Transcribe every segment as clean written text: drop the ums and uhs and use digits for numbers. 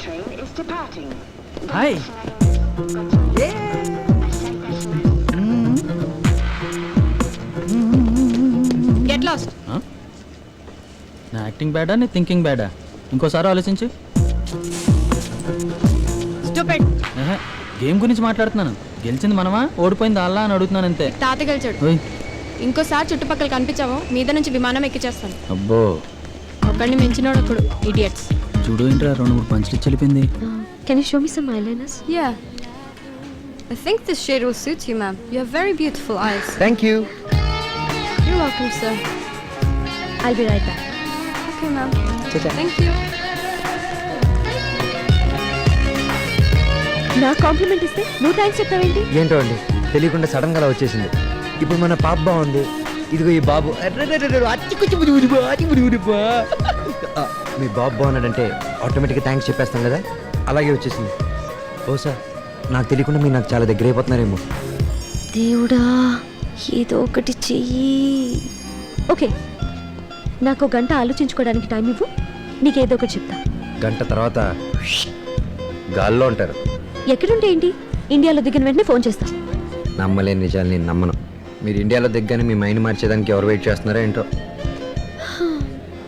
train is departing. Hi get lost. నా acting బ్యాడా నీ thinking బ్యాడా ఇంకోసారి ఆలోచించు. స్టూపిడ్. గేమ్ గురించి మాట్లాడుతున్నాను. గెలిచింది మనమా ఓడిపోయింది అల్లా అని అడుగుతున్నాను అంతే. తాత గెలిచాడు. ఓయ్ ఇంకోసారి చుట్టుపక్కల కనిపించావో మీద నుంచి విమానం ఎక్కిచేస్తాను. అబ్బో ఒకడిని మించినోడు ఒకడు. ఇడియట్స్. చూడు ఏంట్రా 2-3 పంచులు చెల్లిపోయింది. Can you show me some eyeliners? Yeah. I think this shade will suit you, ma'am. You have very beautiful eyes. Thank you. You're welcome, sir. I'll be right back. Okay, ma'am. Cha-cha. Thank you. నా complement ఇస్తే నువ్వు thanks చెప్తావేంటి? ఏంటో అండి తెలియకుండా sudden గా అలా వచ్చేసింది. ఇప్పుడు మన పాప బాగుంది, ఇదిగో ఈ బాబు మీ బాబు బాగున్నాడంటే ఆటోమేటిక్గా థ్యాంక్స్ చెప్పేస్తాం కదా, అలాగే వచ్చేసింది. బహుశా నాకు తెలియకుండా మీరు నాకు చాలా దగ్గర అయిపోతున్నారేమో. దేవుడా ఏదో ఒకటి చెయ్యి. ఓకే, నాకు గంట ఆలోచించుకోవడానికి టైం ఇవ్వు, నీకేదో ఒకటి చెప్తా. గంట తర్వాత గాల్లో ఉంటారు. ఎక్కడుంటే ఏంటి, ఇండియాలో దిగిన వెంటనే ఫోన్ చేస్తా. నమ్మలేని నిజాలు నేను నమ్మను. మీరు ఇండియాలో దిగ్గానే మీ మైండ్ మార్చేదానికి ఎవరు వెయిట్ చేస్తున్నారో ఏంటో.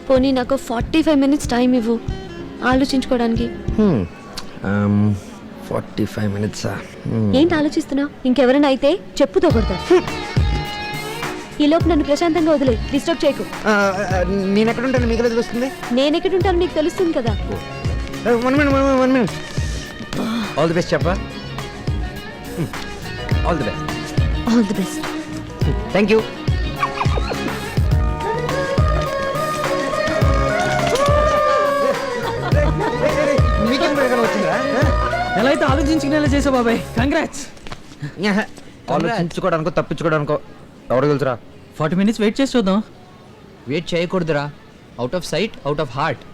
పోనీ నాకు 45 minutes టైం ఇవ్వు ఆలోచించుకోవడానికి. 45 minutes. ఏంటి ఆలోచిస్తున్నావు? ఇంకెవరైనా అయితే చెప్పుతో కొడతారు. ఈ లోపు నన్ను ప్రశాంతంగా వదిలే, డిస్టర్బ్ చేయకు. నేను ఎక్కడ ఉంటాను మీకు వస్తుంది. నేను ఎక్కడుంటాను నీకు తెలుస్తుంది కదా. 1 minute. ఆల్ ది బెస్ట్ చెప్పా. All the best. All the best. Thank you. ఎలా అయితే ఆలోచించుకునేలా చేసావు బాబాయ్, కంగ్రాట్స్. ఆలోచించుకోవడానికో తప్పించుకోవడానికో ఎవరు తెలుసురా. 40 minutes వెయిట్ చేసి చూద్దాం. వెయిట్ చేయకూడదురా. Out of sight out of heart.